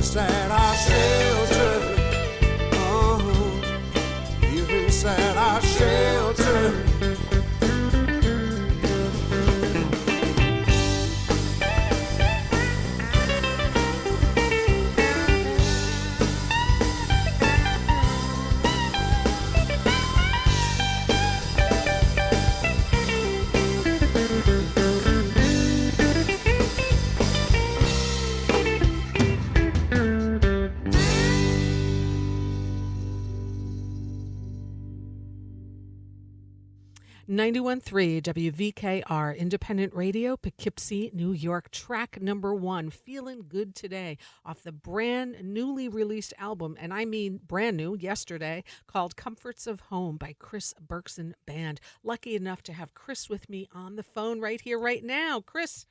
inside our shelter. Here inside our shelter. .3 WVKR Independent Radio, Poughkeepsie, New York. Track number 1, Feeling Good Today, off the brand newly released album, and I mean brand new, yesterday, called Comforts of Home by Chris Bergson Band. Lucky enough to have Chris with me on the phone right here, right now. Chris,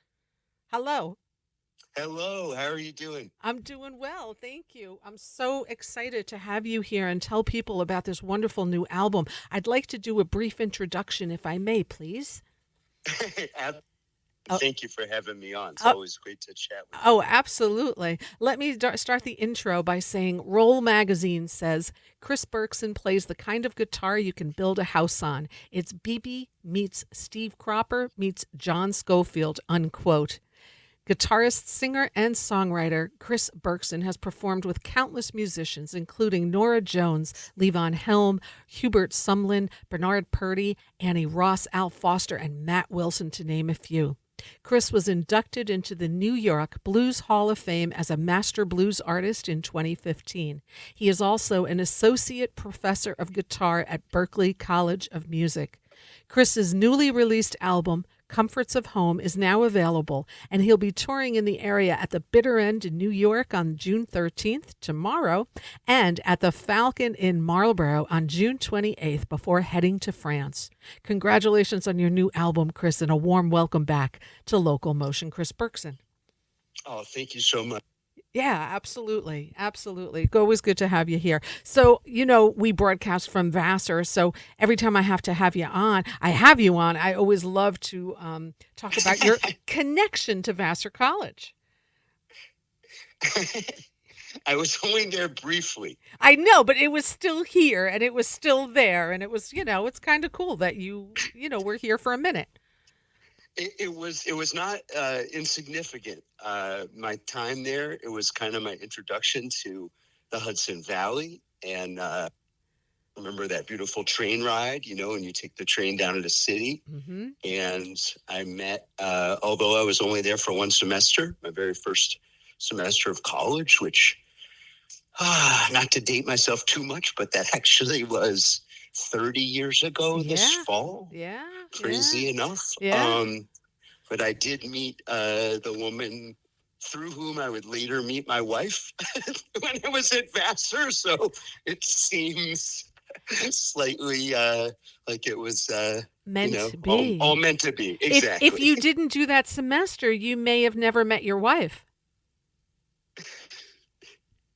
hello. Hello, how are you doing? I'm doing well, thank you. I'm so excited to have you here and tell people about this wonderful new album. I'd like to do a brief introduction, if I may, please. Thank you for having me on. It's always great to chat with you. Oh, absolutely. Let me start the intro by saying Roll Magazine says, Chris Bergson plays the kind of guitar you can build a house on. It's BB meets Steve Cropper meets John Scofield, unquote. Guitarist, singer, and songwriter Chris Bergson has performed with countless musicians, including Nora Jones, Levon Helm, Hubert Sumlin, Bernard Purdy, Annie Ross, Al Foster, and Matt Wilson, to name a few. Chris was inducted into the New York Blues Hall of Fame as a Master Blues Artist in 2015. He is also an Associate Professor of Guitar at Berklee College of Music. Chris's newly released album, Comforts of Home, is now available, and he'll be touring in the area at the Bitter End in New York on June 13th, tomorrow, and at the Falcon in Marlborough on June 28th before heading to France. Congratulations on your new album, Chris, and a warm welcome back to LocalMotion. Chris Bergson. Oh, thank you so much. Yeah, absolutely. Absolutely. Always good to have you here. So, we broadcast from Vassar. So every time I have you on, I always love to talk about your connection to Vassar College. I was only there briefly. I know, but it was still here and it was still there. And it was, it's kind of cool that we're here for a minute. It was not insignificant. My time there, it was kind of my introduction to the Hudson Valley. And remember that beautiful train ride, and you take the train down to the city. Mm-hmm. And I met, although I was only there for one semester, my very first semester of college, which, not to date myself too much, but that actually was 30 years ago this fall. Yeah. Crazy enough. Yeah. But I did meet the woman through whom I would later meet my wife when I was at Vassar. So it seems slightly like it was meant to be. All meant to be. Exactly. If you didn't do that semester, you may have never met your wife.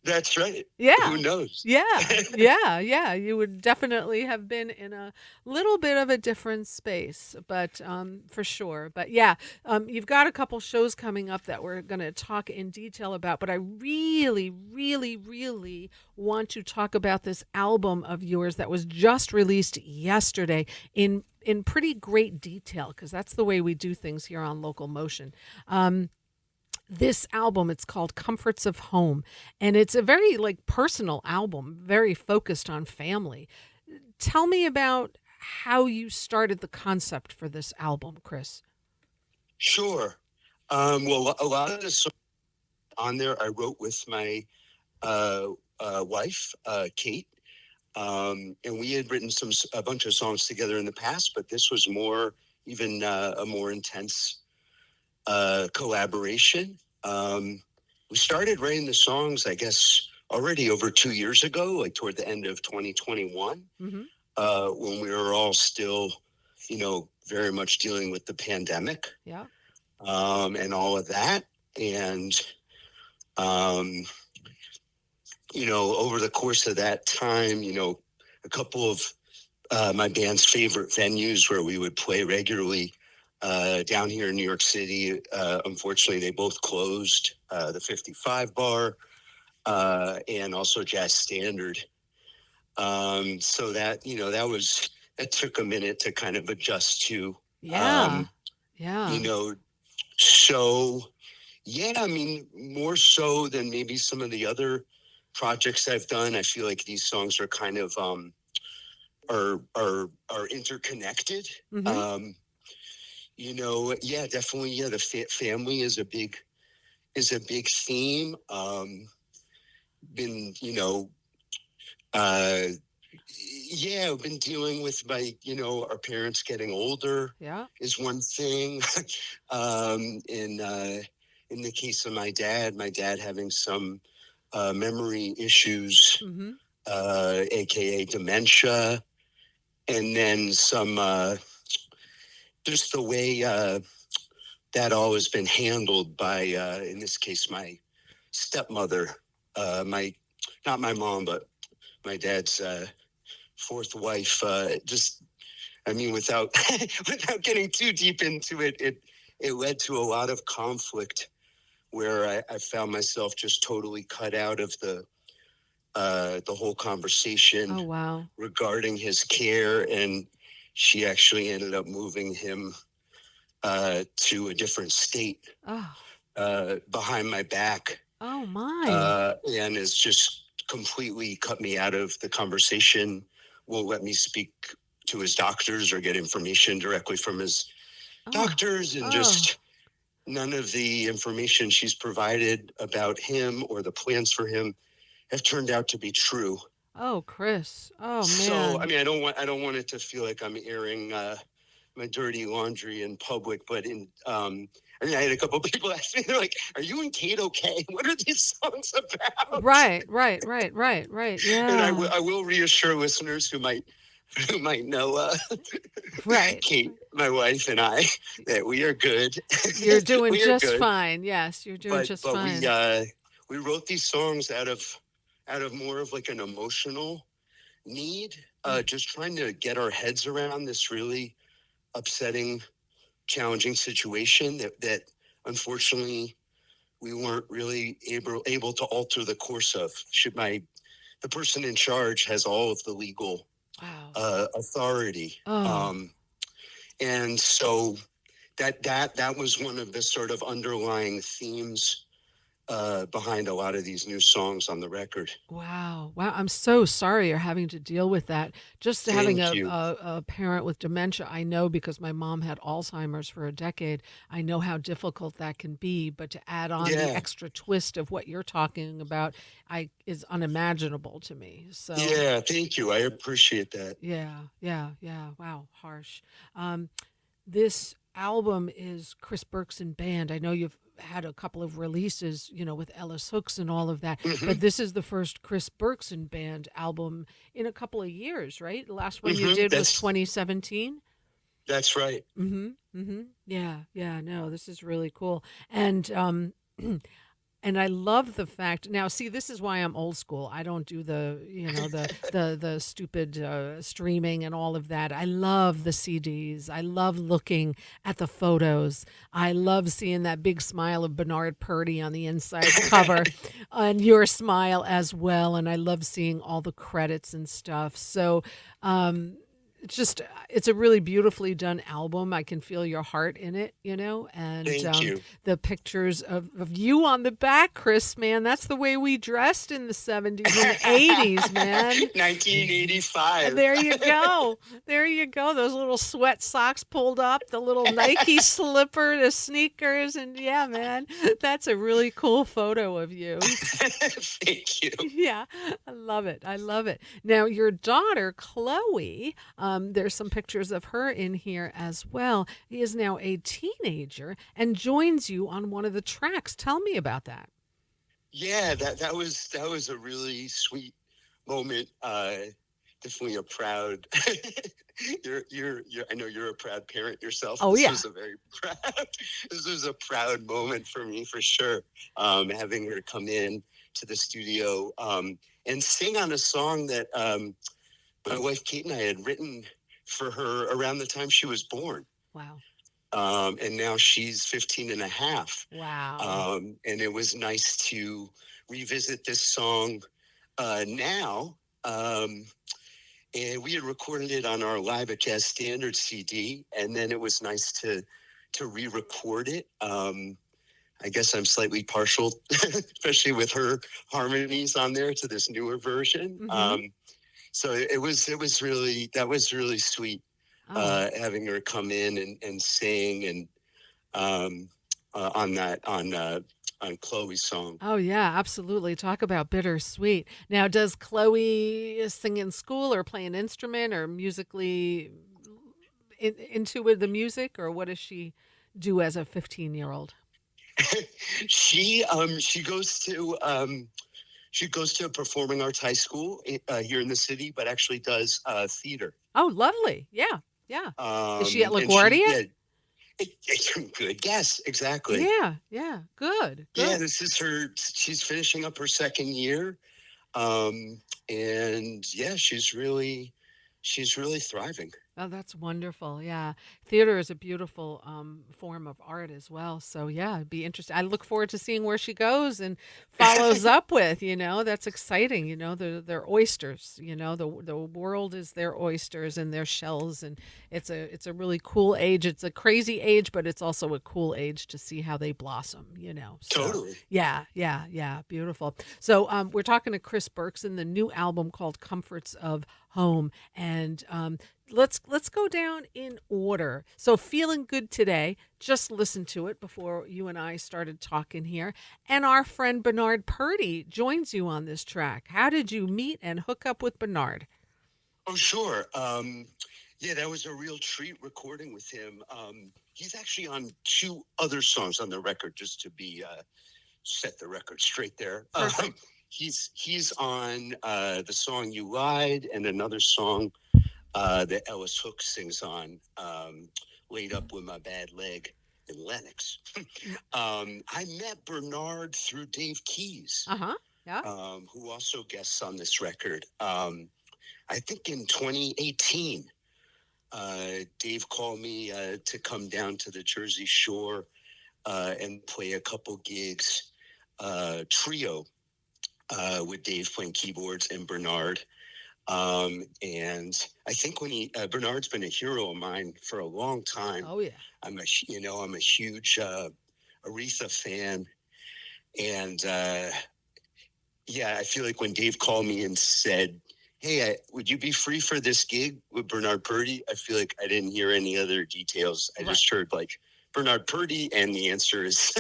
That's right. Yeah. Who knows? Yeah. You would definitely have been in a little bit of a different space, but for sure. But yeah, you've got a couple shows coming up that we're going to talk in detail about, but I really, really, really want to talk about this album of yours that was just released yesterday in pretty great detail, because that's the way we do things here on LocalMotion. This album, it's called Comforts of Home, and it's a very personal album, very focused on family. Tell me about how you started the concept for this album, Chris. Sure. Well, a lot of the songs on there I wrote with my wife, Kate, and we had written a bunch of songs together in the past, but this was even a more intense collaboration. We started writing the songs, I guess, already over 2 years ago, toward the end of 2021, when we were all still, very much dealing with the pandemic, and all of that. And, over the course of that time, a couple of my band's favorite venues where we would play regularly down here in New York City. Unfortunately, they both closed. The 55 Bar and also jazz standard. So that, that took a minute to kind of adjust to. Yeah. You Yeah. know, so yeah, I mean, more so than maybe some of the other projects I've done. I feel like these songs are kind of are interconnected. Mm-hmm. Yeah, definitely. Yeah, the family is a big theme. Been uh, yeah, I've been dealing with our parents getting older Yeah. is one thing. In the case of my dad having some memory issues, Mm-hmm. aka dementia, and then some just the way that all has been handled by, in this case, my stepmother, my not my mom, but my dad's fourth wife. I mean, without without getting too deep into it, it led to a lot of conflict where I found myself just totally cut out of the whole conversation Oh, wow. regarding his care, and she actually ended up moving him to a different state Oh. behind my back, Oh, my. and has just completely cut me out of the conversation. Won't let me speak to his doctors or get information directly from his Oh. doctors, and Oh. just none of the information she's provided about him or the plans for him have turned out to be true. Oh, Chris. Oh, So, I man. mean, I don't want it to feel like I'm airing my dirty laundry in public, but I mean, I had a couple of people ask me, they're like, "Are you and Kate okay? What are these songs about?" Right, right, right, right, right. And Yeah. I will reassure listeners who might know Right. Kate, my wife, and I, that we are good. You're doing We are just good. fine. Yes, you're doing just But fine. we wrote these songs out of more of like an emotional need, Mm. just trying to get our heads around this really upsetting, challenging situation that unfortunately we weren't really able to alter the course of. The person in charge has all of the legal Wow. authority, Oh. and so that was one of the sort of underlying themes behind a lot of these new songs on the record. Wow. Wow. I'm so sorry you're having to deal with that. Just having Thank you. a parent with dementia, I know because my mom had Alzheimer's for a decade. I know how difficult that can be. But to add on the Yeah. extra twist of what you're talking about, is unimaginable to me. So Yeah, thank you. I appreciate that. yeah, yeah, yeah. Wow, harsh. Um, this album is Chris Bergson Band. I know you've had a couple of releases, with Ellis Hooks and all of that, but this is the first Chris Bergson Band album in a couple of years, right? The last one you did was 2017. That's right. Mm-hmm. Mm-hmm. Yeah, yeah. No, this is really cool. And and I love the fact. Now, see, this is why I'm old school. I don't do the stupid streaming and all of that. I love the CDs. I love looking at the photos. I love seeing that big smile of Bernard Purdy on the inside cover, and your smile as well. And I love seeing all the credits and stuff. So. It's a really beautifully done album. I can feel your heart in it, and Thank you. the pictures of you on the back, Chris, man. That's the way we dressed in the 70s and 80s, man. 1985. There you go. There you go. Those little sweat socks pulled up, the little Nike slipper, the sneakers. And yeah, man, that's a really cool photo of you. Thank you. Yeah, I love it. I love it. Now, your daughter, Chloe, there's some pictures of her in here as well. He is now a teenager and joins you on one of the tracks. Tell me about that. Yeah, that was a really sweet moment. Definitely a proud. I know you're a proud parent yourself. Oh, This yeah. was a very proud. This was a proud moment for me for sure. Having her come in to the studio and sing on a song that my wife Kate and I had written for her around the time she was born. Wow. And now she's 15 and a half. Wow. And it was nice to revisit this song now. And we had recorded it on our Live at Jazz Standard CD, and then it was nice to re-record it. I guess I'm slightly partial, especially with her harmonies on there, to this newer version. Mm-hmm. So it was really, that was really sweet, Oh. having her come in and sing and on that on Chloe's song. Oh yeah, absolutely. Talk about bittersweet. Now, does Chloe sing in school or play an instrument or musically into with the music, or what does she do as a 15-year-old? She goes to a performing arts high school here in the city, but actually does theater. Oh, lovely. Yeah. Yeah. Is she at And she, LaGuardia? yeah, good guess, exactly. Yeah. Yeah. Good. Yeah, Good. she's finishing up her second year. And yeah, she's really thriving. Oh, that's wonderful. Yeah. Theater is a beautiful form of art as well. So, yeah, it'd be interesting. I look forward to seeing where she goes and follows up with, that's exciting. They're oysters, the world is their oysters and their shells. And it's a really cool age. It's a crazy age, but it's also a cool age to see how they blossom. So, Totally. yeah, yeah, yeah. Beautiful. So, we're talking to Chris Bergson, the new album called Comforts of Home. And, let's go down in order. So feeling good today. Just listen to it before you and I started talking here. And our friend Bernard Purdy joins you on this track. How did you meet and hook up with Bernard? Oh, sure. Yeah, that was a real treat recording with him. He's actually on two other songs on the record, just to be set the record straight there. Perfect. He's on the song "You Lied" and another song that Ellis Hook sings on, "Laid Up with My Bad Leg" in Lennox. I met Bernard through Dave Keys, Uh-huh. Yeah. who also guests on this record. I think in 2018, Dave called me to come down to the Jersey Shore and play a couple gigs, trio, with Dave playing keyboards and Bernard. And I think Bernard's been a hero of mine for a long time. Oh, yeah. I'm a huge Aretha fan, and yeah, I feel like when Dave called me and said, "Hey, would you be free for this gig with Bernard Purdy?" I feel like I didn't hear any other details. I Right. just heard like Bernard Purdy, and the answer is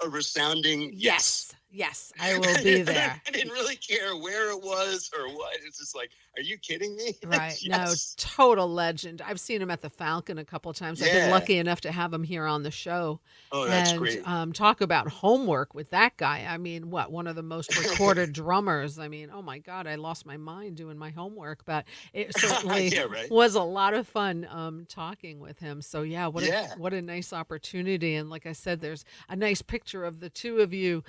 a resounding yes. Yes, I will be there. I didn't really care where it was or what. It's just like, are you kidding me? Right. No, Yes. total legend. I've seen him at the Falcon a couple of times. I've been Yeah. lucky enough to have him here on the show. Oh, that's And great. talk about homework with that guy. I mean, what, one of the most recorded drummers. I mean, oh my God, I lost my mind doing my homework, but it certainly Yeah, right. was a lot of fun talking with him. So yeah, Yeah. what a nice opportunity. And like I said, there's a nice picture of the two of you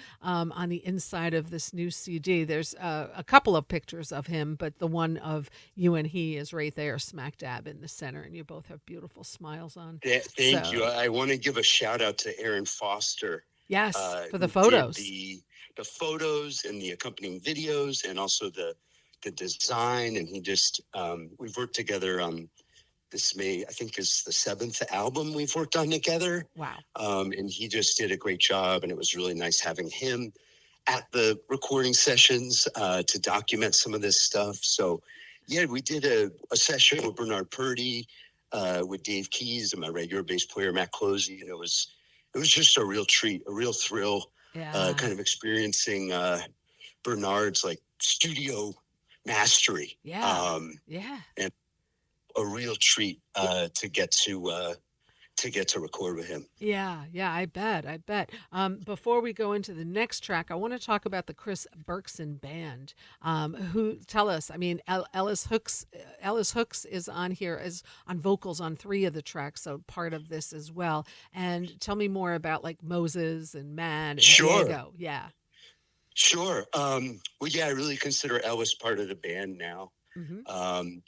on the inside of this new CD. There's a couple of pictures of him, but the one of you and he is right there, smack dab in the center, and you both have beautiful smiles on. Yeah, thank you. So, I want to give a shout out to Aaron Foster, yes, for the who did photos. the photos and the accompanying videos, and also the design. And he just we've worked together on this I think is the 7th album we've worked on together. Wow. And he just did a great job, and it was really nice having him at the recording sessions to document some of this stuff. So yeah, we did a session with Bernard Purdy, with Dave Keys and my regular bass player Matt Closey, and it was just a real treat, a real thrill, Yeah. kind of experiencing Bernard's like studio mastery. Yeah. Yeah. And a real treat to get to record with him. Yeah, yeah, I bet, I bet. Before we go into the next track, I want to talk about the Chris Bergson band. Who tell us? I mean, Ellis Hooks is on here as on vocals on 3 of the tracks, so part of this as well. And tell me more about like Moses and Matt and Sure. Diego. Yeah. Sure. Well, yeah, I really consider Ellis part of the band now. Hmm. Um,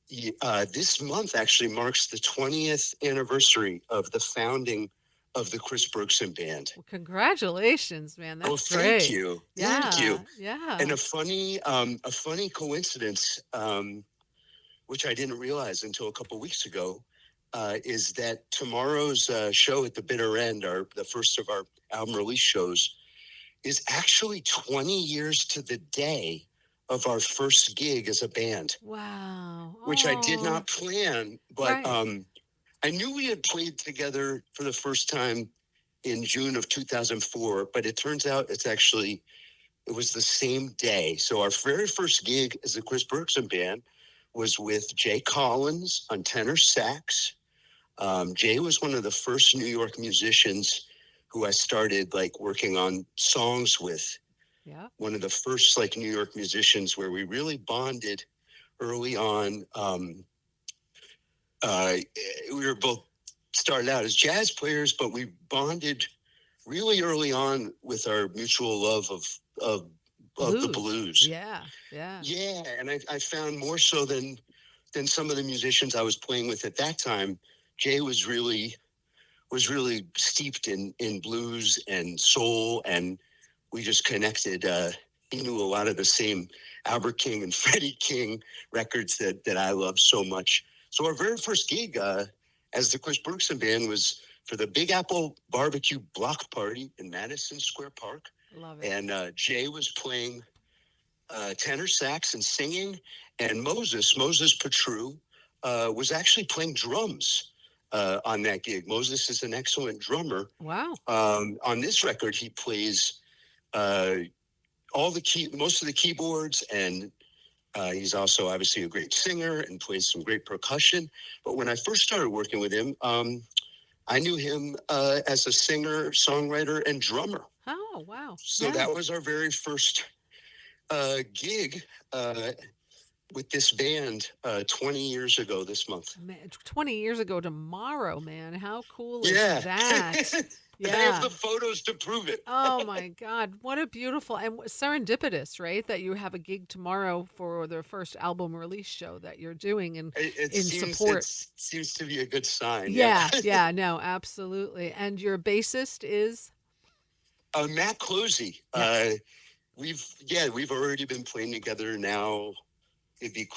This month actually marks the 20th anniversary of the founding of the Chris Bergson Band. Well, congratulations, man. Oh, That's thank great. you, thank you. Yeah, And yeah. a funny coincidence, which I didn't realize until a couple weeks ago, is that tomorrow's show at the bitter end, the first of our album release shows, is actually 20 years to the day of our first gig as a band, Wow. which I did Oh, not plan, but right. I knew we had played together for the first time in June of 2004, but it turns out it was the same day. So our very first gig as the Chris Bergson Band was with Jay Collins on tenor sax. Jay was one of the first New York musicians who I started like working on songs with. Yeah. One of the first like New York musicians where we really bonded early on. Uh, we were both started out as jazz players, but we bonded really early on with our mutual love of the Blues. blues. Yeah, yeah. Yeah, and I found more so than some of the musicians I was playing with at that time. Jay was really steeped in blues and soul, and we just connected. He knew a lot of the same Albert King and Freddie King records that I love so much. So our very first gig as the Chris Bergson Band was for the Big Apple Barbecue Block Party in Madison Square Park, Love it. and Jay was playing tenor sax and singing, and Moses Petru, was actually playing drums on that gig. Moses is an excellent drummer. Wow. On this record, he plays uh, most of the keyboards, and he's also obviously a great singer and plays some great percussion. But when I first started working with him, I knew him as a singer, songwriter, and drummer. Oh, wow. So Yeah. that was our very first gig uh, with this band 20 years ago this month. Man, 20 years ago tomorrow, man. How cool is Yeah. that? I have Yeah. the photos to prove it. Oh my God. What a beautiful and serendipitous, right? That you have a gig tomorrow for the first album release show that you're doing and It in seems it support. seems to be a good sign. Yeah. Yeah, yeah, no, absolutely. And your bassist is Matt Closey. yeah. We've already been playing together now. It'd be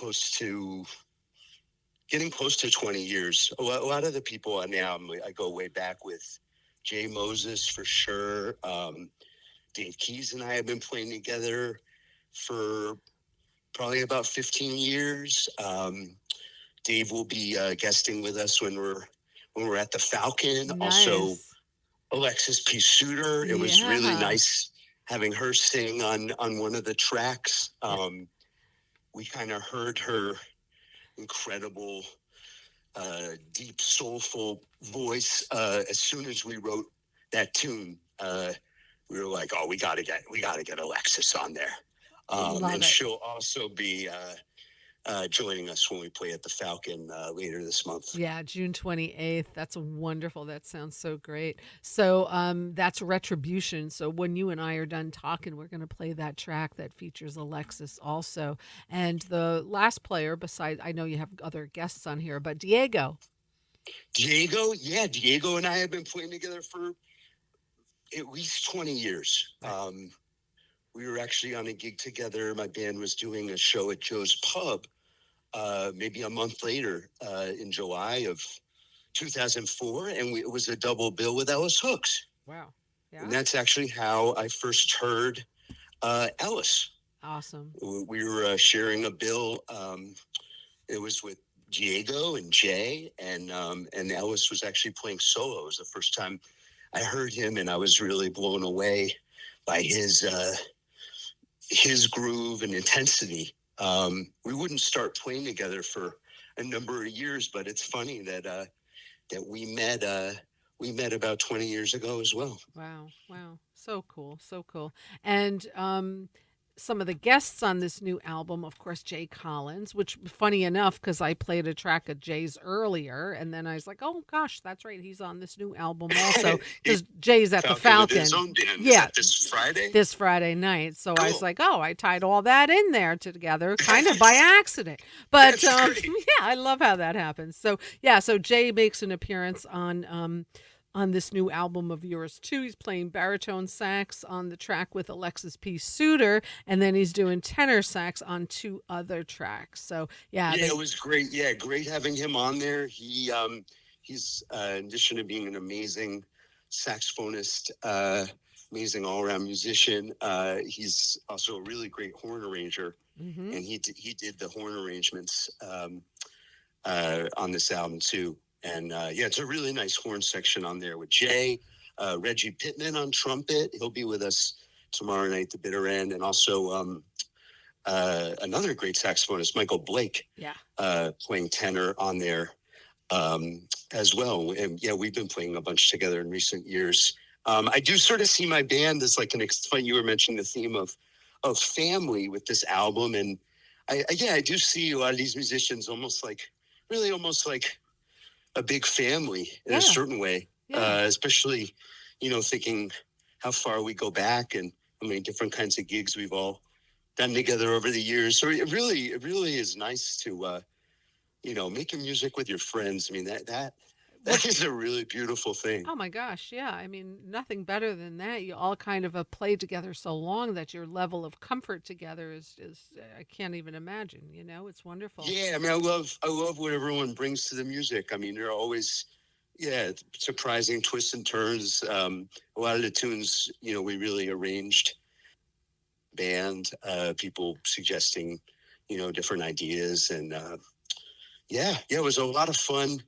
getting close to 20 years. A lot of the people on the album I go way back with. Jay Moses for sure. Dave Keys and I have been playing together for probably about 15 years. Dave will be guesting with us when we're at the Falcon. Also, Nice. Alexis P. Suter. It was really Yeah. nice having her sing on one of the tracks. Yeah. We kind of heard her incredible, deep, soulful voice as soon as we wrote that tune. We were like, "Oh, we gotta get Alexis on there," Love and it. she'll also be joining us when we play at the Falcon later this month. Yeah, June 28th. That's wonderful. That sounds so great. So, that's Retribution. So when you and I are done talking, we're going to play that track that features Alexis also. And the last player besides I know you have other guests on here, but Diego. Diego and I have been playing together for at least 20 years. Right. We were actually on a gig together. My band was doing a show at Joe's Pub maybe a month later in July of 2004, and it was a double bill with Ellis Hooks. Wow. And Yeah. that's actually how I first heard Ellis. Awesome. We were sharing a bill. It was with Diego and Jay, and Ellis was actually playing solo. It was the first time I heard him, and I was really blown away by his groove and intensity. We wouldn't start playing together for a number of years, but it's funny that we met about 20 years ago as well. Wow. Wow. So cool. So cool. And some of the guests on this new album, of course, Jay Collins, which funny enough, because I played a track of Jay's earlier, and then I was like, oh gosh, that's right, he's on this new album also, He because Jay's at the Falcon with his Falcon. own band. Is Yeah, that this Friday? this Friday night. So I was Cool. like, oh, I tied all that in there together kind of by accident. But That's great. yeah, I love how that happens. So yeah, so Jay makes an appearance on this new album of yours too. He's playing baritone sax on the track with Alexis P. Suter, and then he's doing tenor sax on two other tracks. So yeah, Yeah, it was great. Yeah, great having him on there. He's in addition to being an amazing saxophonist, amazing all-around musician. He's also a really great horn arranger, hmm and he did the horn arrangements on this album too. And yeah, it's a really nice horn section on there with Jay, Reggie Pittman on trumpet. He'll be with us tomorrow night at the bitter end, and also another great saxophonist, Michael Blake, yeah, playing tenor on there as well. And yeah, we've been playing a bunch together in recent years. I do sort of see my band as like you were mentioning the theme of family with this album, and I do see a lot of these musicians almost like a big family in a yeah, certain way, yeah. especially, thinking how far we go back and how many different kinds of gigs we've all done together over the years. So it really is nice to, making music with your friends. I mean, that What is a really beautiful thing. Oh my gosh, yeah. I mean, nothing better than that. You all kind of have played together so long that your level of comfort together is I can't even imagine, It's wonderful. Yeah. I mean, I love what everyone brings to the music. I mean, there are always, yeah, surprising twists and turns. A lot of the tunes, we really arranged band, people suggesting, different ideas, and yeah, it was a lot of fun.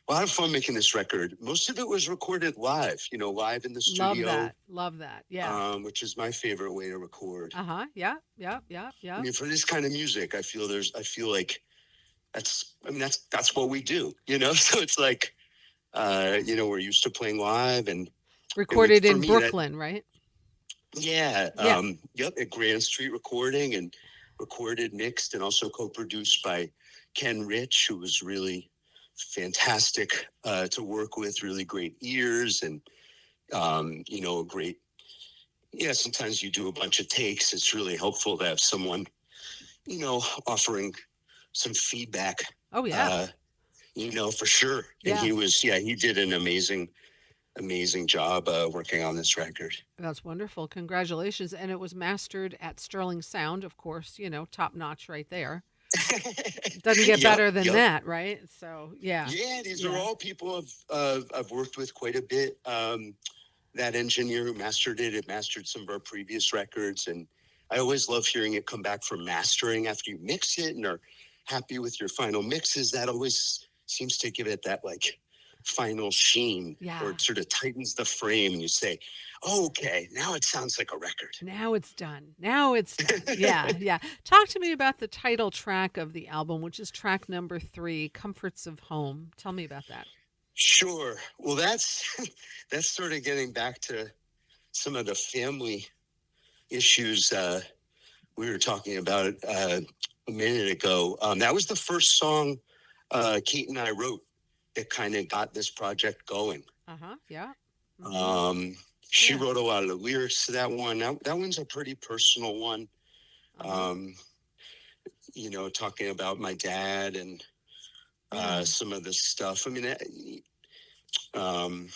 A lot of fun making this record. Most of it was recorded live, live in the Love studio, that. Love that. Yeah. which is my favorite way to record. Uh-huh. Yeah. Yeah. Yeah. I Yeah. mean, for this kind of music, I feel like that's what we do, So it's like, we're used to playing live, and Recorded for in me, that Brooklyn, right? yeah, Yeah. yep, at Grand Street Recording, and recorded, mixed, and also co-produced by Ken Rich, who was really fantastic to work with, really great ears, and great. Yeah, sometimes you do a bunch of takes. It's really helpful to have someone, offering some feedback. Oh yeah. Uh, for sure. And Yeah. he did an amazing job working on this record. That's wonderful. Congratulations. And it was mastered at Sterling Sound, of course, top notch right there. Doesn't get Yep, better than yep. that, right? So, yeah. Yeah, these are Yeah. all people I've worked with quite a bit. That engineer who mastered it mastered some of our previous records, and I always love hearing it come back from mastering after you mix it and are happy with your final mixes. That always seems to give it that like final sheen, or Yeah. it sort of tightens the frame, and you say, oh, okay, now it sounds like a record. Now it's done. Now it's done. Yeah, yeah. Talk to me about the title track of the album, which is track number 3, Comforts of Home. Tell me about that. Sure. Well, that's that's sort of getting back to some of the family issues we were talking about a minute ago. That was the first song Kate and I wrote that kind of got this project going. Uh-huh. Yeah. Um, she Yeah. wrote a lot of the lyrics to that one. That one's a pretty personal one. Uh-huh. Talking about my dad and Yeah. some of this stuff. I mean, um,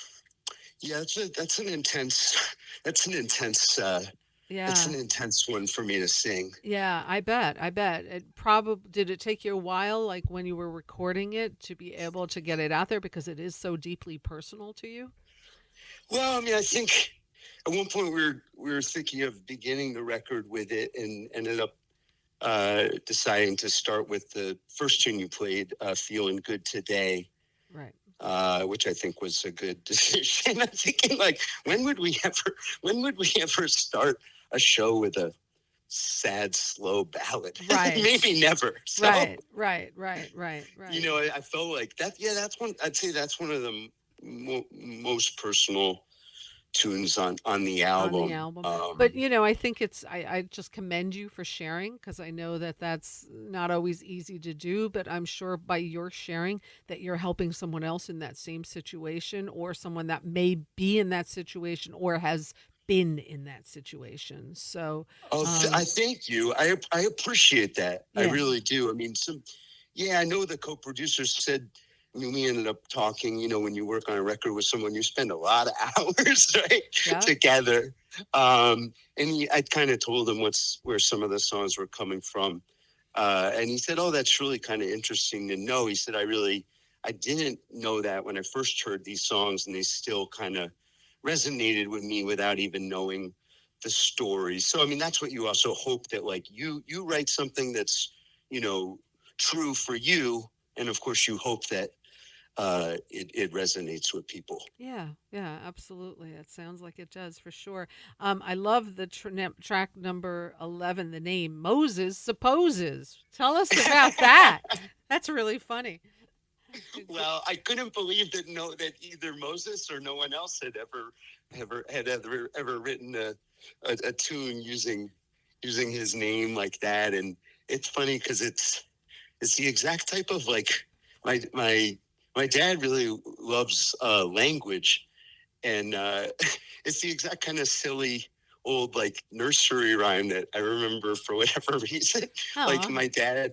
yeah, that's an intense that's an intense that's Yeah. an intense one for me to sing. Yeah, I bet. I bet. It probably did it take you a while, like when you were recording it, to be able to get it out there because it is so deeply personal to you? Well, I mean, I think at one point we were thinking of beginning the record with it, and ended up deciding to start with the first tune you played, "Feeling Good Today," Right. which I think was a good decision. I'm thinking, like, when would we ever start a show with a sad, slow ballad? Right. Maybe never. So, Right. Right. Right. Right. Right. I felt like that. Yeah, that's one. I'd say that's one of the most personal tunes on the on the album. album. But I think I just commend you for sharing, because I know that that's not always easy to do, but I'm sure by your sharing that you're helping someone else in that same situation, or someone that may be in that situation or has been in that situation. So, Oh, I um, thank you. I appreciate that. I yeah, really do. I mean, yeah, I know the co-producer said. I mean, we ended up talking. When you work on a record with someone, you spend a lot of hours, right, yeah, together. And I kind of told him where some of the songs were coming from, and he said, "Oh, that's really kind of interesting to know." He said, I didn't know that when I first heard these songs, and they still kind of resonated with me without even knowing the story. So, I mean, that's what you also hope, that like you write something that's, you know, true for you. And of course you hope that it resonates with people. yeah, yeah, absolutely. It sounds like it does for sure. I love the track number 11, the name Moses Supposes. Tell us about that. That's really funny. Well, I couldn't believe that either Moses or no one else had ever written a tune using his name like that. And it's funny because it's the exact type of, like, my my my dad really loves language, and it's the exact kind of silly old, like, nursery rhyme that I remember for whatever reason. Like, Oh, my dad,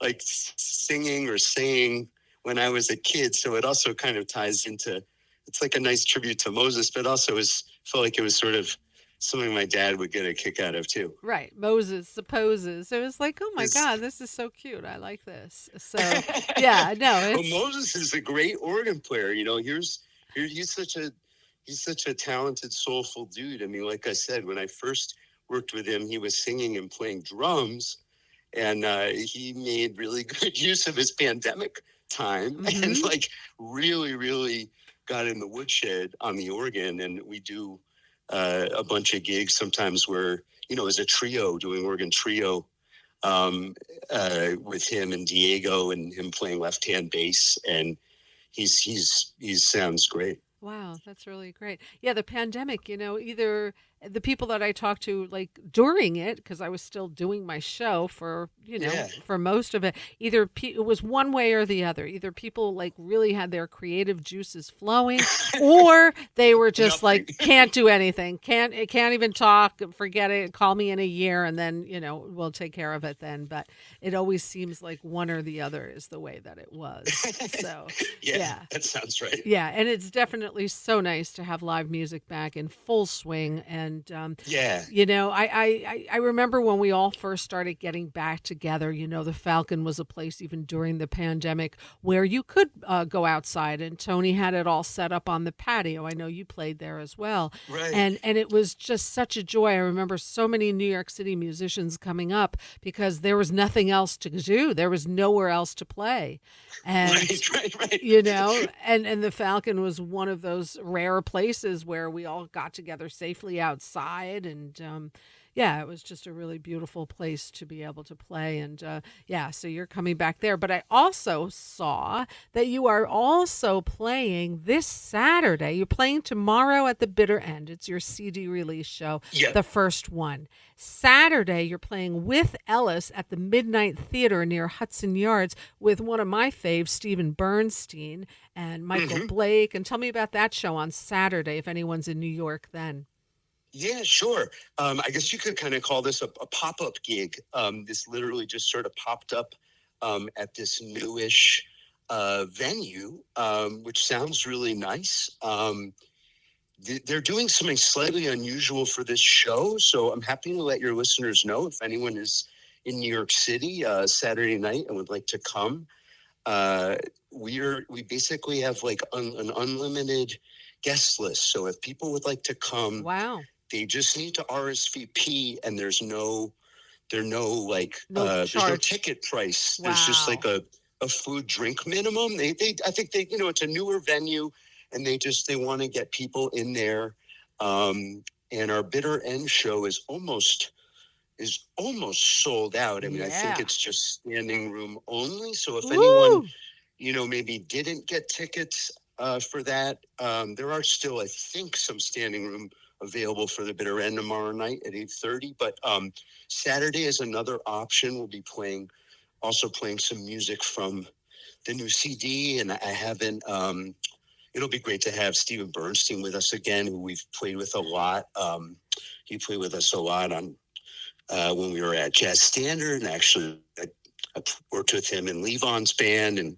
like, singing or saying when I was a kid. So it also kind of ties into, it's like a nice tribute to Moses, but also felt like it was sort of something my dad would get a kick out of too. right. Moses Supposes. So it was like, oh my Is God, this is so cute. I like this. So, yeah, no, well, it's, Moses is a great organ player. He's such a talented, soulful dude. I mean, like I said, when I first worked with him, he was singing and playing drums, and he made really good use of his pandemic time, and mm-hmm. like really, really got in the woodshed on the organ. And we do a bunch of gigs sometimes where, as a trio, doing organ trio, um, with him and Diego, and him playing left hand bass, and he sounds great. Wow, that's really great. Yeah, the pandemic, either the people that I talked to, like, during it, because I was still doing my show for, Yeah, for most of it, either it was one way or the other. Either people like really had their creative juices flowing, or they were just nothing. like, can't do anything, can't even talk, forget it, call me in a year, and then, we'll take care of it then. But it always seems like one or the other is the way that it was. So, Yeah, yeah. that sounds right. Yeah, and it's definitely so nice to have live music back in full swing. And Yeah, I remember when we all first started getting back together. The Falcon was a place even during the pandemic where you could go outside, and Tony had it all set up on the patio. I know you played there as well, right. and it was just such a joy. I remember so many New York City musicians coming up because there was nothing else to do. There was nowhere else to play, and Right. and the Falcon was one of those rare places where we all got together safely outside. And yeah, it was just a really beautiful place to be able to play. And yeah, so you're coming back there. But I also saw that you are also playing this Saturday. You're playing tomorrow at the Bitter End. It's your CD release show, Yeah. the first one. Saturday, you're playing with Ellis at the Midnight Theater near Hudson Yards with one of my faves, Stephen Bernstein and Michael Hmm. Blake. And tell me about that show on Saturday if anyone's in New York then. Yeah, sure. I guess you could kind of call this a pop-up gig. This literally just sort of popped up at this newish venue, which sounds really nice. They're doing something slightly unusual for this show, so I'm happy to let your listeners know if anyone is in New York City Saturday night and would like to come. Uh, we basically have like an unlimited guest list. So if people would like to come, Wow. they just need to RSVP, and No there's no charge. ticket price. There's just like Wow. a food drink minimum. I think it's a newer venue, and they want to get people in there. And our Bitter End show is almost sold out. I mean, I think Yeah. it's just standing room only. So if anyone, Woo! maybe didn't get tickets, for that. There are still, I think, some standing room available for the bitter end tomorrow night at 8:30. But Saturday is another option. We'll be also playing some music from the new CD, and I haven't. It'll be great to have Steven Bernstein with us again, who we've played with a lot. He played with us a lot on when we were at Jazz Standard, and actually I worked with him in Levon's band, and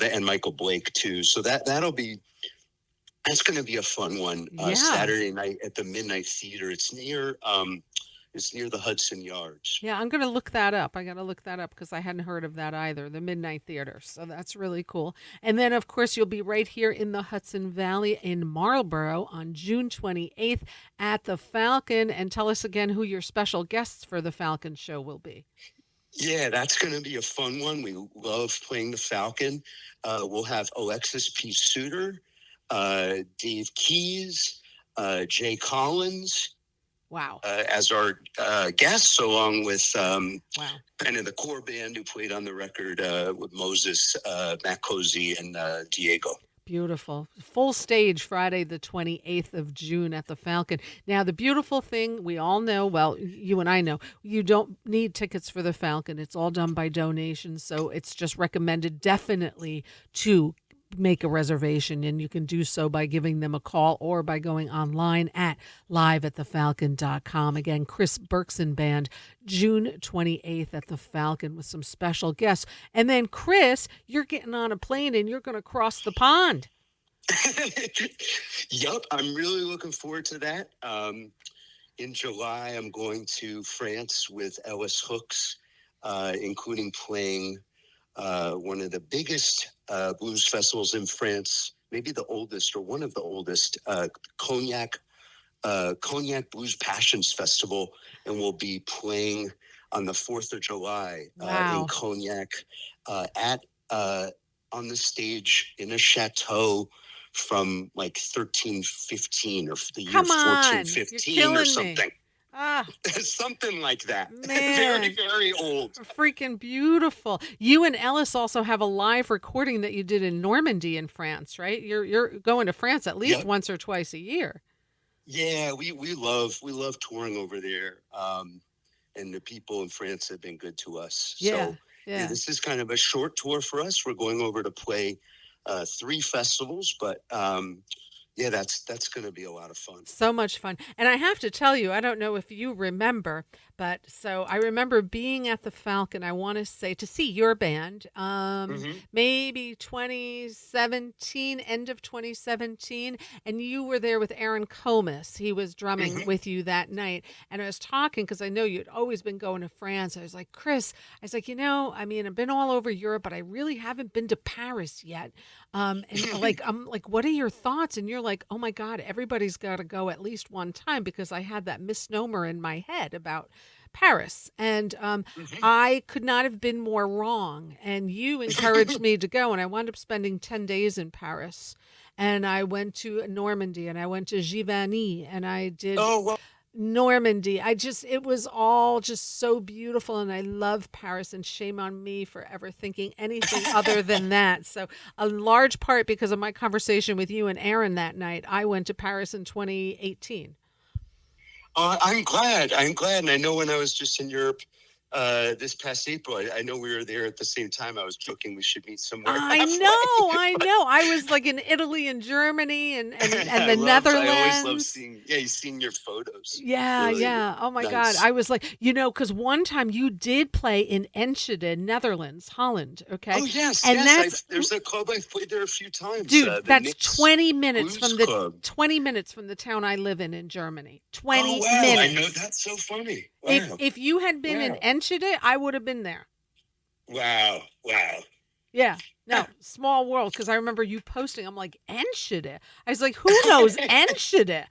and Michael Blake too. So that's going to be a fun one. Yeah. Saturday night at the Midnight Theater. It's near the Hudson Yards. Yeah, I'm going to look that up. I got to look that up because I hadn't heard of that either, the Midnight Theater. So that's really cool. And then, of course, you'll be right here in the Hudson Valley in Marlboro on June 28th at the Falcon. And tell us again who your special guests for the Falcon show will be. Yeah, that's going to be a fun one. We love playing the Falcon. We'll have Alexis P. Suter, Dave Keys, Jay Collins. Wow. As our guests, along with wow. kind of the core band who played on the record with Moses, Matt Cozy, and Diego. Beautiful. Full stage Friday, the 28th of June at the Falcon. Now, the beautiful thing we all know, well, you and I know, you don't need tickets for the Falcon. It's all done by donations. So it's just recommended definitely to make a reservation, and you can do so by giving them a call or by going online at liveatthefalcon.com. Again, Chris Bergson Band, June 28th at the Falcon with some special guests. And then, Chris, you're getting on a plane and you're going to cross the pond. Yup, I'm really looking forward to that. In July, I'm going to France with Ellis Hooks, including playing one of the biggest blues festivals in France, maybe the oldest or one of the oldest, Cognac Blues Passions Festival, and we'll be playing on the 4th of July in Cognac on the stage in a chateau from like 1315 or the year 1415 or something. Something like that. Man. Very, very old. Freaking beautiful. You and Ellis also have a live recording that you did in Normandy in France, right? You're going to France at least once or twice a year. Yeah, we love touring over there. And the people in France have been good to us. Yeah. So this is kind of a short tour for us. We're going over to play 3 festivals, but that's going to be a lot of fun. So much fun. And I have to tell you, I don't know if you remember, but so I remember being at the Falcon, I want to say, to see your band, maybe 2017, end of 2017, and you were there with Aaron Comas. He was drumming with you that night. And I was talking, because I know you'd always been going to France. I was like, Chris, I've been all over Europe, but I really haven't been to Paris yet. And I'm like, what are your thoughts? And you're like, oh my God, everybody's got to go at least one time, because I had that misnomer in my head about Paris. And I could not have been more wrong. And you encouraged me to go. And I wound up spending 10 days in Paris. And I went to Normandy, and I went to Giverny, and I did Normandy. It was all just so beautiful. And I love Paris, and shame on me for ever thinking anything other than that. So a large part because of my conversation with you and Aaron that night, I went to Paris in 2018. I'm glad. And I know when I was just in Europe this past April, I know we were there at the same time. I was joking we should meet somewhere. I know. I was like in Italy and Germany and the Netherlands. I always love seeing your photos. Yeah, really, yeah. Oh my God. I was like, because one time you did play in Enschede, Netherlands, Holland. Okay. Oh yes, there's a club I've played there a few times. Dude, that's 20 minutes from the town I live in Germany. 20 minutes. I know, that's so funny. Wow. If you had been in Enschede, I would have been there. Wow. Yeah. No, small world, because I remember you posting. I'm like, Enschede? I was like, who knows Enschede? And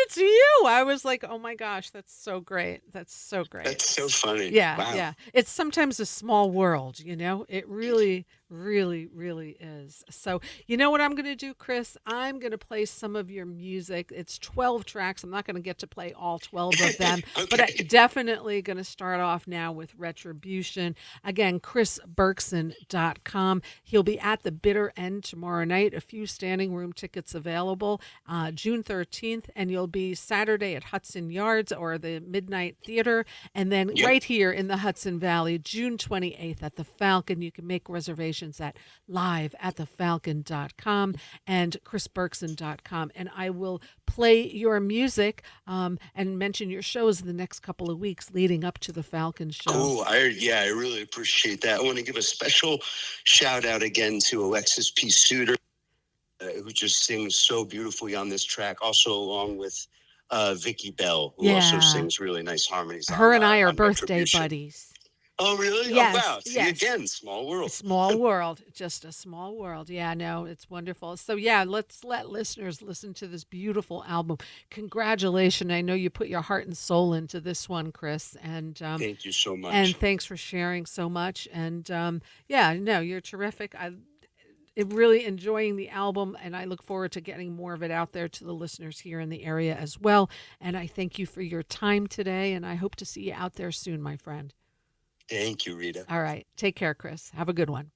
it's you. I was like, oh my gosh, that's so great. That's so great. That's so funny. Yeah, wow. Yeah. It's sometimes a small world, It really, really, really is. So, you know what I'm going to do, Chris? I'm going to play some of your music. It's 12 tracks. I'm not going to get to play all 12 of them, okay. But I'm definitely going to start off now with Retribution. Again, chrisbergson.com. He'll be at the bitter end tomorrow night. A few standing room tickets available June 13th, and you'll be Saturday at Hudson Yards or the Midnight Theater, and then right here in the Hudson Valley, June 28th at the Falcon. You can make reservations at liveatthefalcon.com and chrisbergson.com, and I will play your music and mention your shows in the next couple of weeks leading up to the Falcon show. Cool. I really appreciate that. I want to give a special shout out again to Alexis P. Suter, who just sings so beautifully on this track, also along with Vicky Bell, who also sings really nice harmonies. Her and I are birthday buddies. Oh, really? Yes, Oh, wow. See, yes. again, small world. Small world. Just a small world. Yeah, no, it's wonderful. So, yeah, let's let listeners listen to this beautiful album. Congratulations. I know you put your heart and soul into this one, Chris. And thank you so much. And thanks for sharing so much. And, you're terrific. I'm really enjoying the album, and I look forward to getting more of it out there to the listeners here in the area as well. And I thank you for your time today, and I hope to see you out there soon, my friend. Thank you, Rita. All right. Take care, Chris. Have a good one.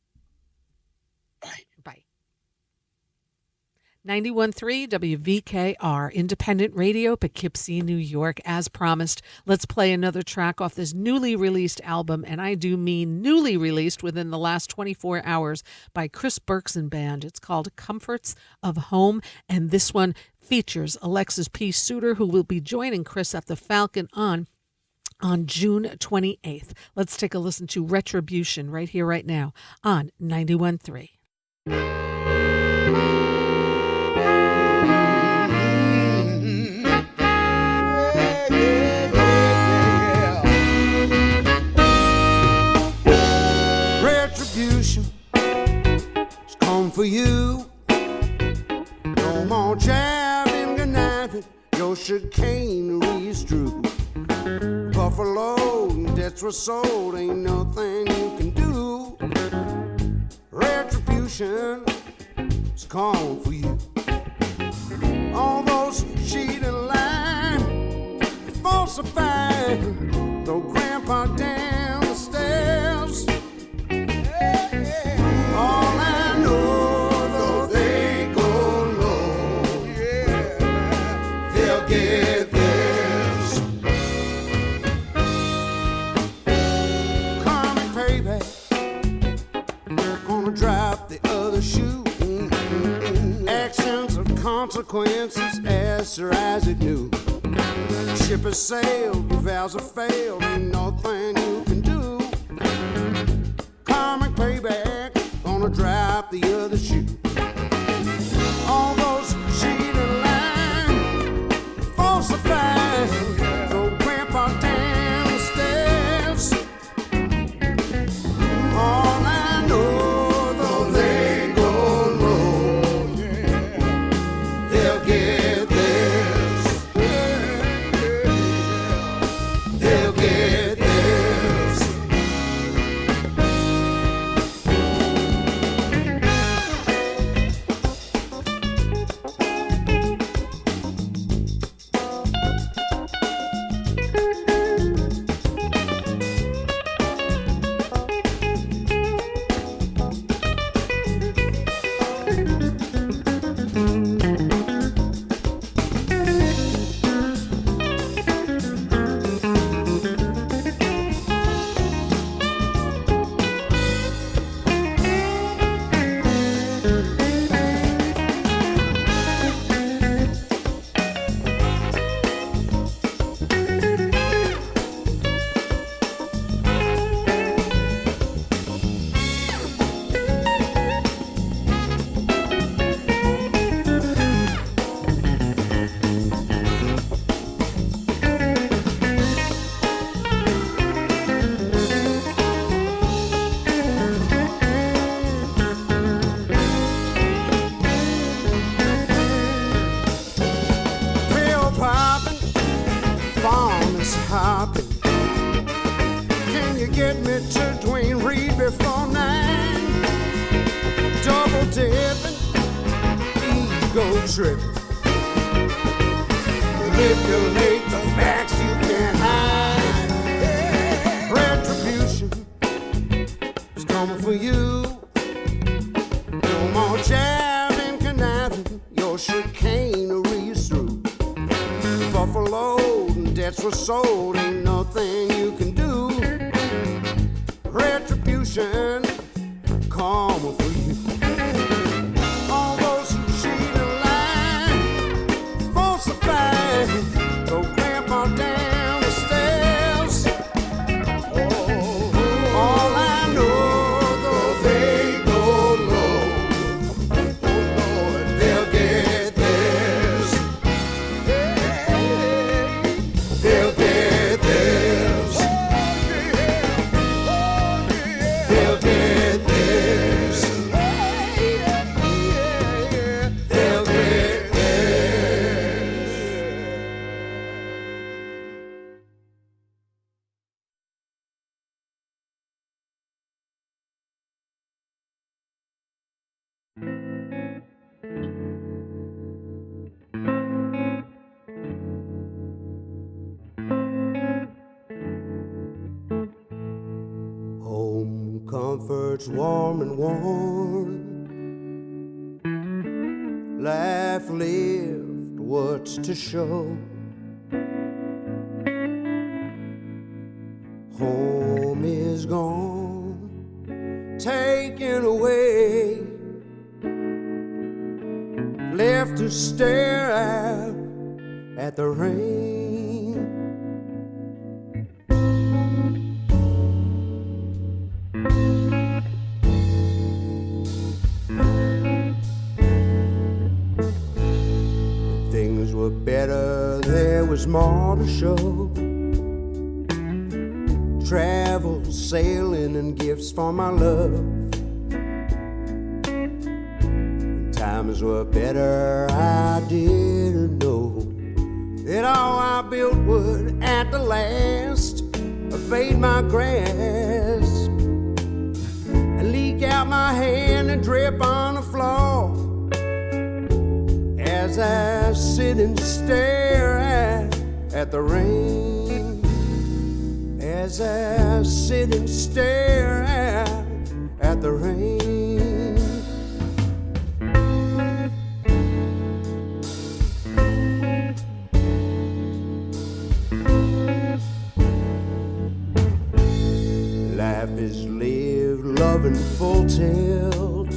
Bye. Bye. 91.3 WVKR, independent radio, Poughkeepsie, New York. As promised, let's play another track off this newly released album, and I do mean newly released within the last 24 hours by Chris Bergson Band. It's called Comforts of Home, and this one features Alexis P. Suter, who will be joining Chris at the Falcon on June 28th. Let's take a listen to Retribution right here, right now on 91.3. Retribution has come for you. No more jabbing, conniving, your chicanery's true. Buffalo, desperate soul, ain't nothing you can do. Retribution is calling for you. All those cheating lying, falsifying, throw grandpa down the stairs. All I know, though they go low, they'll get theirs. Drop the other shoe. Actions of consequences as Sir Isaac knew. Ship has sailed, your vows have failed, ain't nothing you can do. Karmic payback, gonna drop the other shoe. All those cheating lines, falsifying, throw grandpa down the stairs. All I know, tripping. Manipulate the facts you can't hide. Retribution is coming for you. soul, ain't nothing you can do. Retribution, karma for you. All those who cheat and lie, falsify, throw grandpa down the stairs. All I know, though they go low, they'll get theirs. They'll get theirs. They'll get theirs. They'll get home comfort's warm and worn. Life lived, what's to show? Home is gone, taken away, left to stare out at the rain. Things were better, there was more to show. Travel, sailing, and gifts for my love. When times were better, I didn't know that all I built would at the last evade my grasp and leak out my hand and drip on the floor. As I sit and stare at the rain, as I sit and stare at the rain. Life is lived, loving full tilt.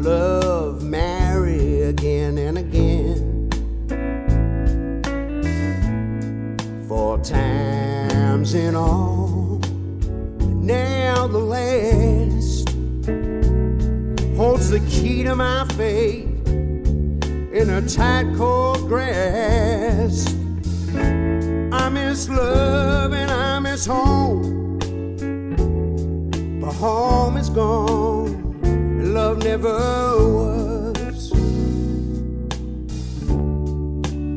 Love, marry again and again. Four times in all, now the last holds the key to my fate in a tight, cold grasp. I miss love and I miss home, but home is gone and love never was.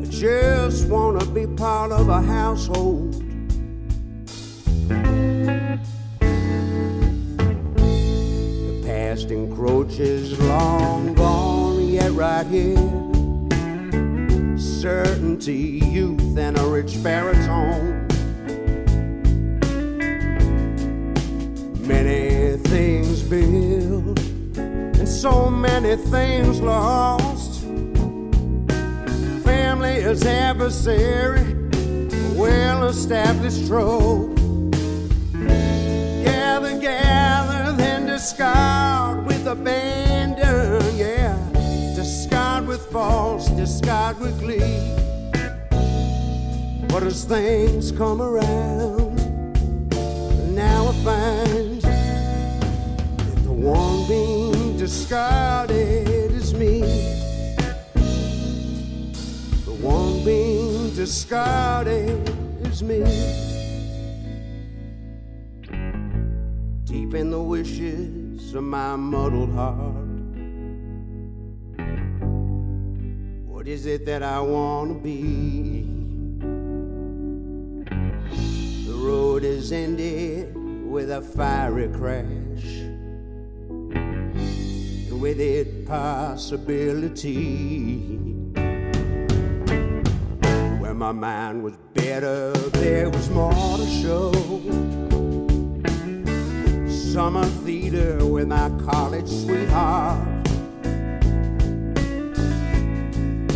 I just wanna be part of a household. The past encroaches, long gone, yet right here. Certainty, youth, and a rich baritone. Many things built and so many things lost. Family is adversary, well-established trope. Gather, gather, then discard with abandon, yeah. Discard with false, discard with glee. But as things come around, now I find that the one being discarded is me. The one being discarded is me. Deep in the wishes of my muddled heart, what is it that I want to be? The road is ended with a fiery crash, and with it possibility. Where my mind was better, there was more to show. Summer theater with my college sweetheart,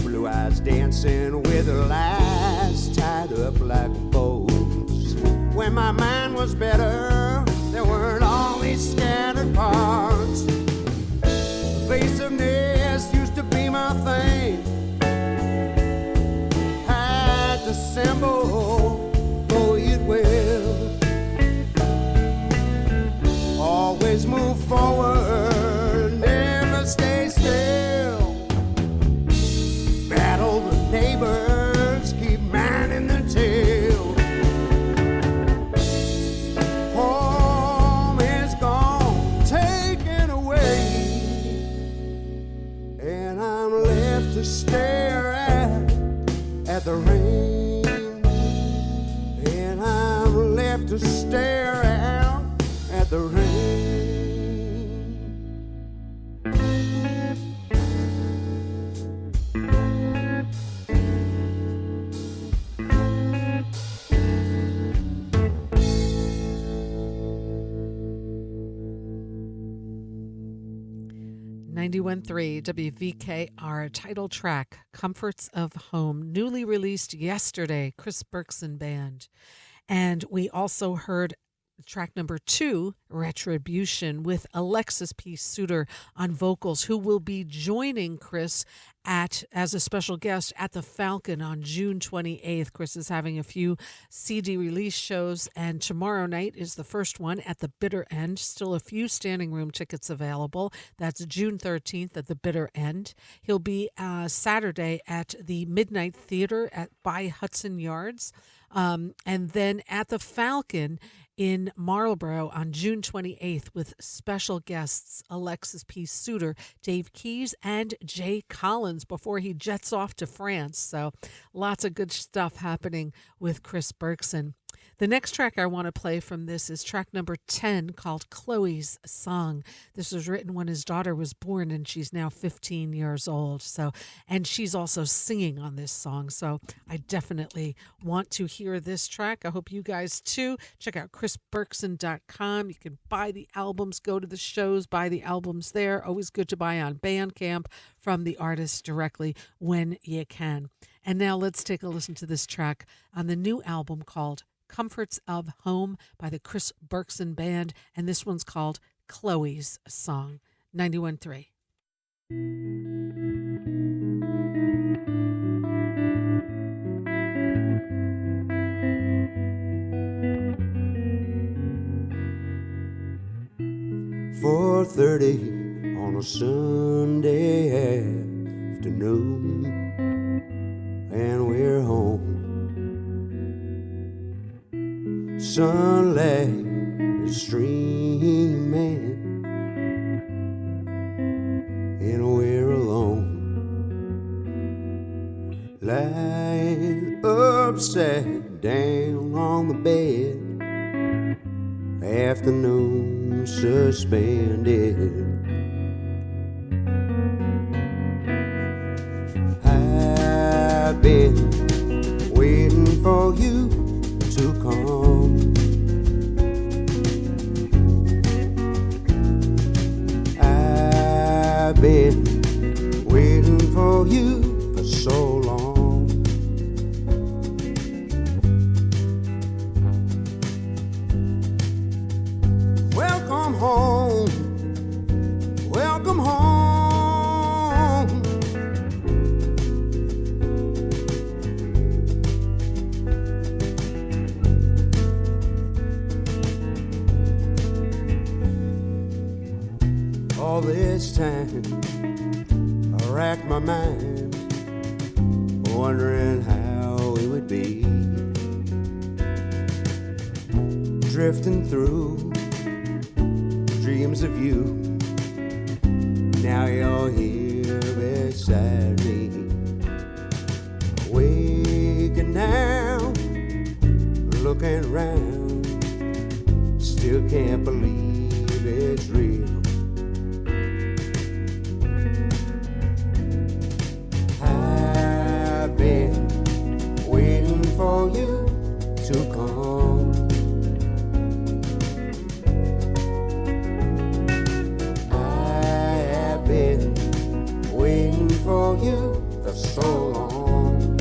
blue eyes dancing with her last up like bows. When my mind was better, there weren't all these scattered parts. Evasiveness used to be my thing. Had to assemble, though it will. Always move forward, never stay still. Battle the neighbors, keep minding the tail. Home is gone, taken away, and I'm left to stare at the rain. And I'm left to stare out at the rain. 91.3 WVKR title track, Comforts of Home, newly released yesterday, Chris Bergson Band. And we also heard track number 2, Retribution, with Alexis P. Suter on vocals, who will be joining Chris as a special guest at the Falcon on June 28th. Chris is having a few CD release shows, and tomorrow night is the first one at the Bitter End. Still a few standing room tickets available. That's June 13th at the Bitter End. He'll be Saturday at the Midnight Theater by Hudson Yards. And then at the Falcon in Marlborough on June 28th with special guests Alexis P. Suter, Dave Keys, and Jay Collins before he jets off to France. So lots of good stuff happening with Chris Bergson. The next track I want to play from this is track number 10, called Chloe's Song. This was written when his daughter was born, and she's now 15 years old. And she's also singing on this song. So I definitely want to hear this track. I hope you guys too. Check out chrisbergson.com. You can buy the albums, go to the shows, buy the albums there. Always good to buy on Bandcamp from the artist directly when you can. And now let's take a listen to this track on the new album called Comforts of Home by the Chris Bergson Band, and this one's called Chloe's Song. 91.3. .30 on a Sunday afternoon, and we're home. Sunlight is streaming, and we're alone, lying upside down on the bed, afternoon suspended. I've been waiting for you to come. I've been waiting for you for so long. Welcome home, welcome home. All this time I racked my mind, wondering how it would be, drifting through dreams of you. Now you're here beside me, waking now, looking round, still can't believe it's real. I've been waiting for you to come. I have been waiting for you for so long.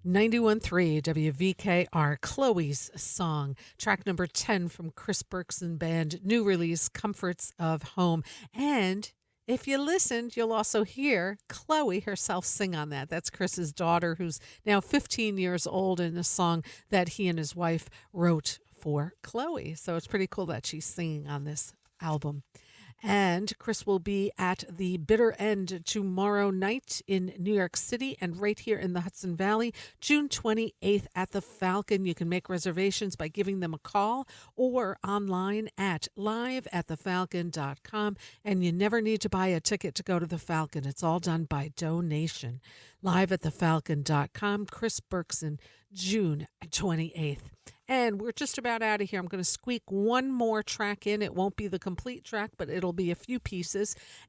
91.3 WVKR, Chloe's Song, track number 10 from Chris Bergson Band, new release, Comforts of Home. And if you listened, you'll also hear Chloe herself sing on that. That's Chris's daughter, who's now 15 years old, in a song that he and his wife wrote for Chloe. So it's pretty cool that she's singing on this album. And Chris will be at the Bitter End tomorrow night in New York City and right here in the Hudson Valley, June 28th at the Falcon. You can make reservations by giving them a call or online at liveatthefalcon.com. And you never need to buy a ticket to go to the Falcon. It's all done by donation. Liveatthefalcon.com. Chris Bergson, June 28th. And we're just about out of here. I'm going to squeak one more track in. It won't be the complete track, but it'll be a few pieces.